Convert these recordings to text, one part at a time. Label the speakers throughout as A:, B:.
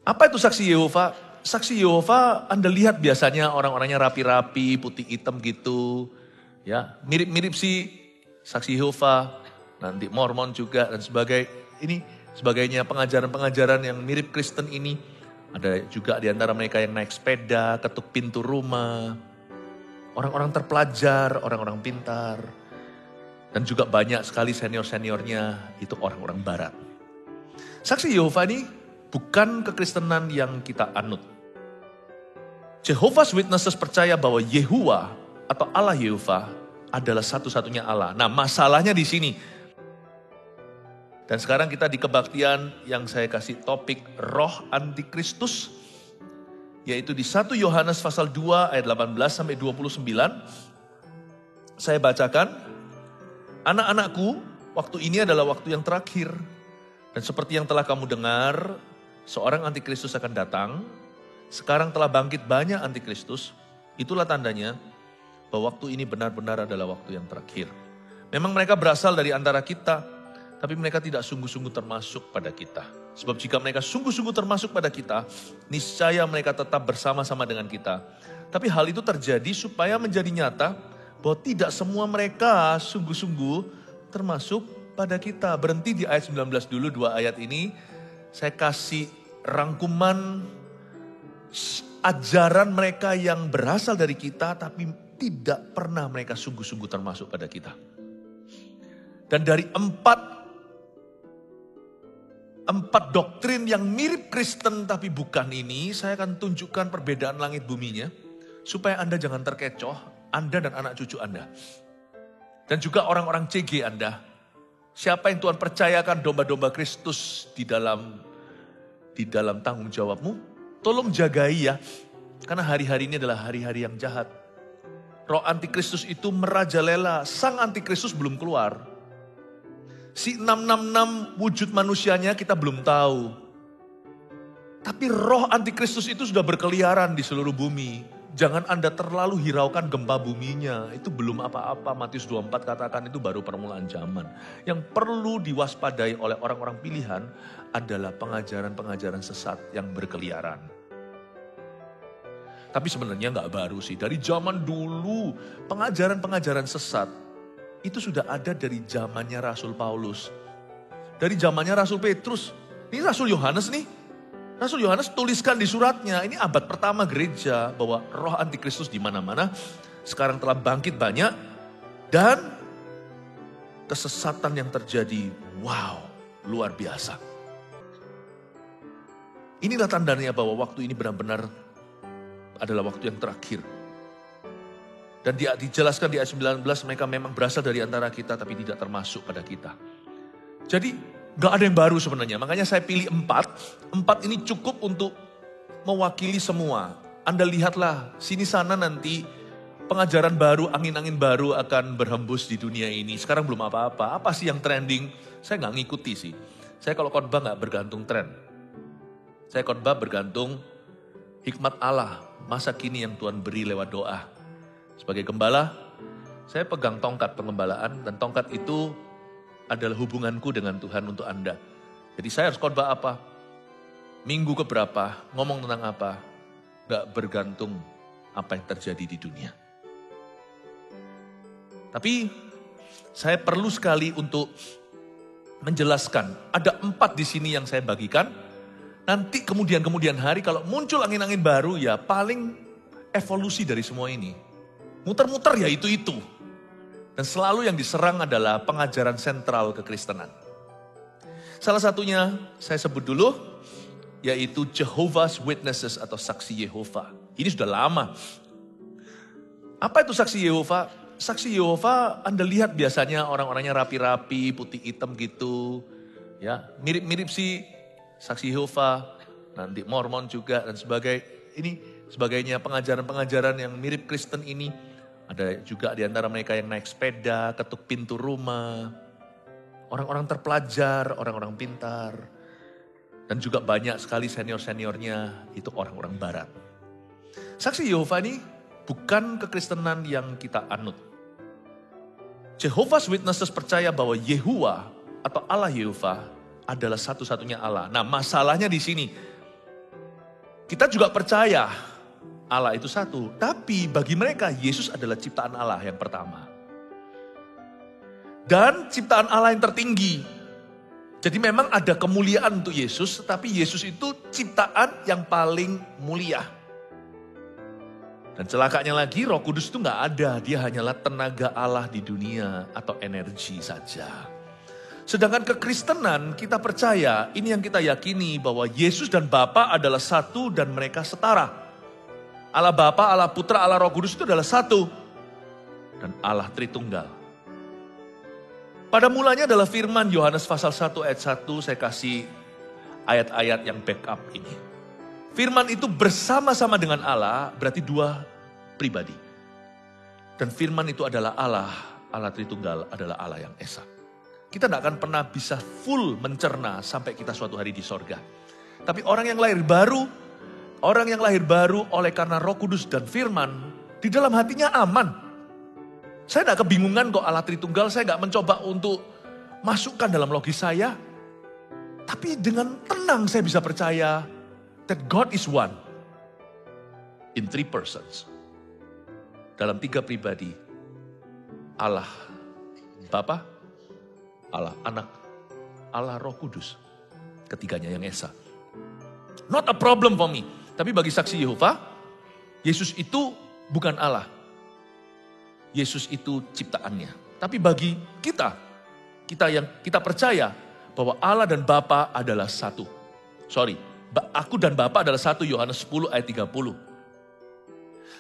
A: Apa itu saksi Yehova? Saksi Yehova Anda lihat biasanya orang-orangnya rapi-rapi, putih hitam gitu. Ya, mirip-mirip sih saksi Yehova, nanti Mormon juga dan sebagainya pengajaran-pengajaran yang mirip Kristen ini. Ada juga di antara mereka yang naik sepeda, ketuk pintu rumah. Orang-orang terpelajar, orang-orang pintar. Dan juga banyak sekali senior-seniornya itu orang-orang barat. Saksi Yehova ini bukan kekristenan yang kita anut. Jehovah's Witnesses percaya bahwa Yehuwa atau Allah Yehova adalah satu-satunya Allah. Nah, masalahnya di sini. Dan sekarang kita di kebaktian yang saya kasih topik roh antikristus, yaitu di 1 Yohanes pasal 2 ayat 18 sampai 29. Saya bacakan, anak-anakku, waktu ini adalah waktu yang terakhir. Dan seperti yang telah kamu dengar, seorang antikristus akan datang. Sekarang telah bangkit banyak antikristus. Itulah tandanya bahwa waktu ini benar-benar adalah waktu yang terakhir. Memang mereka berasal dari antara kita, tapi mereka tidak sungguh-sungguh termasuk pada kita. Sebab jika mereka sungguh-sungguh termasuk pada kita, niscaya mereka tetap bersama-sama dengan kita. Tapi hal itu terjadi supaya menjadi nyata bahwa tidak semua mereka sungguh-sungguh termasuk pada kita. Berhenti di ayat 19 dulu, 2 ayat ini. Saya kasih rangkuman ajaran mereka yang berasal dari kita, tapi tidak pernah mereka sungguh-sungguh termasuk pada kita. Dan dari empat doktrin yang mirip Kristen tapi bukan ini, saya akan tunjukkan perbedaan langit buminya, supaya Anda jangan terkecoh, Anda dan anak cucu Anda. Dan juga orang-orang CG Anda. Siapa yang Tuhan percayakan domba-domba Kristus di dalam tanggung jawabmu, tolong jagai ya. Karena hari-hari ini adalah hari-hari yang jahat. Roh antikristus itu merajalela, sang antikristus belum keluar. Si 666 wujud manusianya kita belum tahu. Tapi roh antikristus itu sudah berkeliaran di seluruh bumi. Jangan Anda terlalu hiraukan gempa buminya. Itu belum apa-apa. Matius 24 katakan itu baru permulaan zaman. Yang perlu diwaspadai oleh orang-orang pilihan adalah pengajaran-pengajaran sesat yang berkeliaran. Tapi sebenarnya nggak baru sih. Dari zaman dulu pengajaran-pengajaran sesat itu sudah ada dari zamannya Rasul Paulus. Dari zamannya Rasul Petrus. Ini Rasul Yohanes nih. Rasul Yohanes tuliskan di suratnya, ini abad pertama gereja, bahwa roh antikristus di mana-mana sekarang telah bangkit banyak dan kesesatan yang terjadi, wow, luar biasa. Inilah tandanya bahwa waktu ini benar-benar adalah waktu yang terakhir. Dan dijelaskan di ayat 19, mereka memang berasal dari antara kita tapi tidak termasuk pada kita. Jadi gak ada yang baru sebenarnya, makanya saya pilih 4. 4 ini cukup untuk mewakili semua. Anda lihatlah, sini sana nanti pengajaran baru, angin-angin baru akan berhembus di dunia ini. Sekarang belum apa-apa, apa sih yang trending? Saya gak ngikuti sih. Saya kalau khotbah gak bergantung tren. Saya khotbah bergantung hikmat Allah, masa kini yang Tuhan beri lewat doa. Sebagai gembala, saya pegang tongkat pengembalaan dan tongkat itu adalah hubunganku dengan Tuhan untuk Anda. Jadi saya harus khotbah apa? Minggu keberapa? Ngomong tentang apa? Gak bergantung apa yang terjadi di dunia. Tapi saya perlu sekali untuk menjelaskan. Ada 4 di sini yang saya bagikan. Nanti kemudian hari kalau muncul angin-angin baru ya paling evolusi dari semua ini. Muter-muter ya itu. Dan selalu yang diserang adalah pengajaran sentral kekristenan. Salah satunya saya sebut dulu, yaitu Jehovah's Witnesses atau saksi Yehova. Ini sudah lama. Apa itu saksi Yehova? Saksi Yehova Anda lihat biasanya orang-orangnya rapi-rapi, putih hitam gitu. Ya, mirip-mirip sih saksi Yehova, nanti Mormon juga dan sebagainya pengajaran-pengajaran yang mirip Kristen ini. Ada juga di antara mereka yang naik sepeda, ketuk pintu rumah. Orang-orang terpelajar, orang-orang pintar. Dan juga banyak sekali senior-seniornya itu orang-orang barat. Saksi Yehova ini bukan kekristenan yang kita anut. Jehovah's Witnesses percaya bahwa Yehuwa atau Allah Yehova adalah satu-satunya Allah. Nah, masalahnya di sini. Kita juga percaya Allah itu satu. Tapi bagi mereka Yesus adalah ciptaan Allah yang pertama. Dan ciptaan Allah yang tertinggi. Jadi memang ada kemuliaan untuk Yesus, tetapi Yesus itu ciptaan yang paling mulia. Dan celakanya lagi Roh Kudus itu gak ada, dia hanyalah tenaga Allah di dunia atau energi saja. Sedangkan kekristenan kita percaya, ini yang kita yakini bahwa Yesus dan Bapa adalah satu dan mereka setara. Allah Bapa, Allah Putra, Allah Roh Kudus itu adalah satu. Dan Allah Tritunggal. Pada mulanya adalah firman Yohanes pasal 1 ayat 1, saya kasih ayat-ayat yang backup ini. Firman itu bersama-sama dengan Allah, berarti dua pribadi. Dan firman itu adalah Allah, Allah Tritunggal adalah Allah yang esa. Kita tidak akan pernah bisa full mencerna sampai kita suatu hari di sorga. Tapi orang yang lahir baru oleh karena Roh Kudus dan firman, di dalam hatinya aman. Saya tidak kebingungan kok Allah Tritunggal, saya tidak mencoba untuk masukkan dalam logis saya. Tapi dengan tenang saya bisa percaya that God is one. In three persons. Dalam tiga pribadi. Allah Bapa, Allah Anak, Allah Roh Kudus. Ketiganya yang esa. Not a problem for me. Tapi bagi saksi Yehova, Yesus itu bukan Allah. Yesus itu ciptaannya. Tapi bagi kita yang kita percaya bahwa Allah dan Bapa adalah satu. Aku dan Bapa adalah satu, Yohanes 10 ayat 30.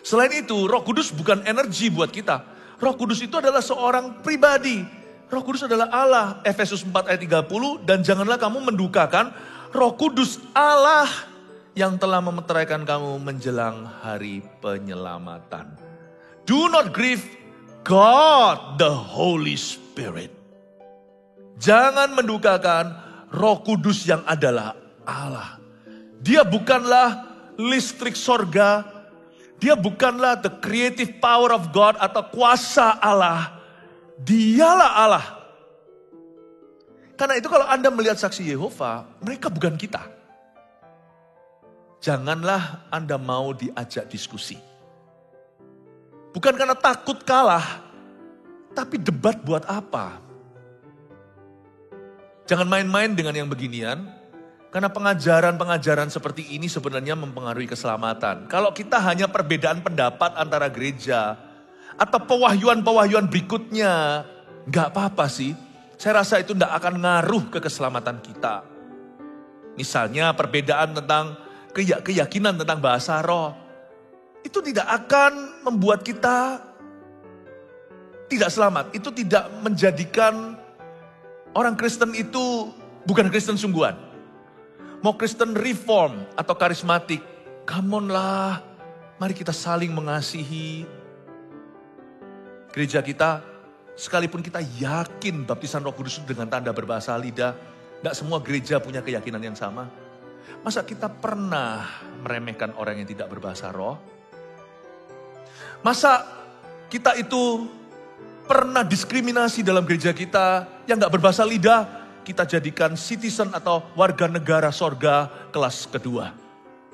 A: Selain itu, Roh Kudus bukan energi buat kita. Roh Kudus itu adalah seorang pribadi. Roh Kudus adalah Allah, Efesus 4 ayat 30. Dan janganlah kamu mendukakan Roh Kudus Allah yang telah memeteraikan kamu menjelang hari penyelamatan. Do not grieve God the Holy Spirit. Jangan mendukakan Roh Kudus yang adalah Allah. Dia bukanlah listrik sorga. Dia bukanlah the creative power of God atau kuasa Allah. Dialah Allah. Karena itu kalau Anda melihat saksi Yehova, mereka bukan kita. Janganlah Anda mau diajak diskusi. Bukan karena takut kalah, tapi debat buat apa? Jangan main-main dengan yang beginian, karena pengajaran-pengajaran seperti ini sebenarnya mempengaruhi keselamatan. Kalau kita hanya perbedaan pendapat antara gereja, atau pewahyuan-pewahyuan berikutnya, nggak apa-apa sih. Saya rasa itu nggak akan ngaruh ke keselamatan kita. Misalnya perbedaan tentang keyakinan tentang bahasa roh. Itu tidak akan membuat kita tidak selamat. Itu tidak menjadikan orang Kristen itu bukan Kristen sungguhan. Mau Kristen reform atau karismatik, come on lah. Mari kita saling mengasihi. Gereja kita, sekalipun kita yakin baptisan Roh Kudus dengan tanda berbahasa lidah, tidak semua gereja punya keyakinan yang sama. Masa kita pernah meremehkan orang yang tidak berbahasa roh? Masa kita itu pernah diskriminasi dalam gereja kita yang gak berbahasa lidah, kita jadikan citizen atau warga negara sorga kelas kedua.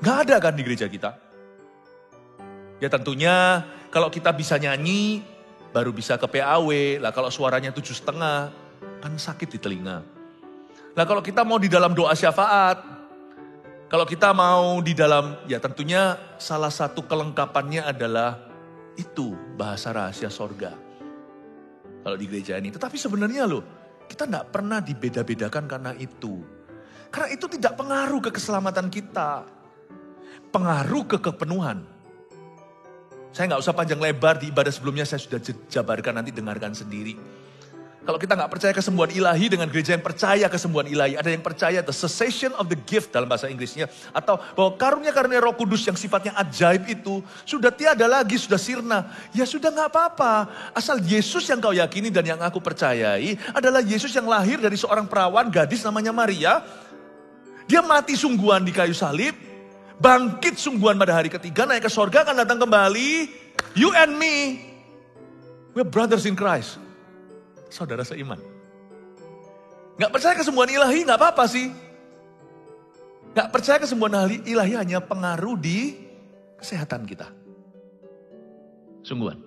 A: Gak ada kan di gereja kita? Ya tentunya kalau kita bisa nyanyi, baru bisa ke PAW. Lah kalau suaranya 7,5, kan sakit di telinga. Lah kalau kita mau di dalam doa syafaat, kalau kita mau di dalam, ya tentunya salah satu kelengkapannya adalah itu bahasa rahasia sorga. Kalau di gereja ini. Tetapi sebenarnya loh, kita tidak pernah dibeda-bedakan karena itu. Karena itu tidak pengaruh ke keselamatan kita. Pengaruh ke kepenuhan. Saya nggak usah panjang lebar, di ibadah sebelumnya saya sudah jabarkan, nanti dengarkan sendiri. Kalau kita nggak percaya kesembuhan ilahi dengan gereja yang percaya kesembuhan ilahi. Ada yang percaya the cessation of the gift dalam bahasa Inggrisnya. Atau bahwa karunia-karunia Roh Kudus yang sifatnya ajaib itu sudah tiada lagi, sudah sirna. Ya sudah nggak apa-apa. Asal Yesus yang kau yakini dan yang aku percayai adalah Yesus yang lahir dari seorang perawan gadis namanya Maria. Dia mati sungguhan di kayu salib. Bangkit sungguhan pada hari ketiga, naik ke sorga, akan datang kembali. You and me, we're brothers in Christ. Saudara seiman. Gak percaya kesembuhan ilahi, gak apa-apa sih. Gak percaya kesembuhan ilahi hanya pengaruh di kesehatan kita. Sungguhan.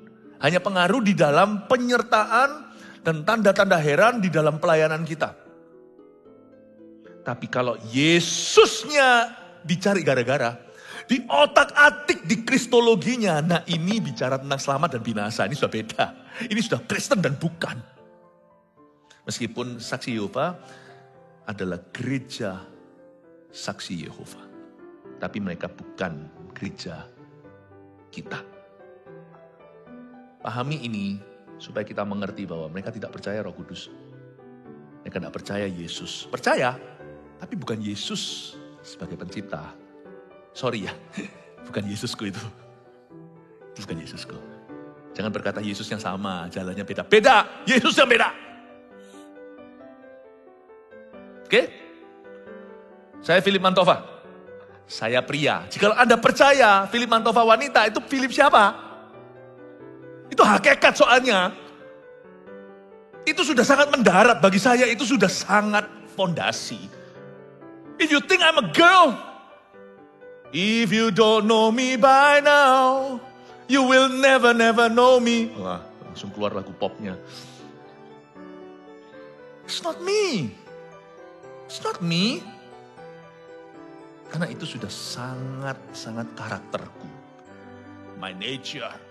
A: Hanya pengaruh di dalam penyertaan dan tanda-tanda heran di dalam pelayanan kita. Tapi kalau Yesusnya dicari gara-gara, di otak-atik, di kristologinya, nah ini bicara tentang selamat dan binasa, ini sudah beda. Ini sudah Kristen dan bukan. Meskipun saksi Yehova adalah gereja saksi Yehova. Tapi mereka bukan gereja kita. Pahami ini supaya kita mengerti bahwa mereka tidak percaya Roh Kudus. Mereka tidak percaya Yesus. Percaya, tapi bukan Yesus sebagai pencipta. Sorry ya, bukan Yesusku itu. Itu bukan Yesusku. Jangan berkata Yesus yang sama, jalannya beda. Beda, Yesus yang beda. Oke? Saya Philip Mantova. Saya pria. Jika Anda percaya Philip Mantova wanita, itu Philip siapa? Itu hakikat soalnya. Itu sudah sangat mendarat bagi saya, itu sudah sangat fondasi. If you think I'm a girl, if you don't know me by now, you will never know me. Wah, langsung keluar lagu popnya. It's not me. It's not me. Karena itu sudah sangat karakterku. My nature.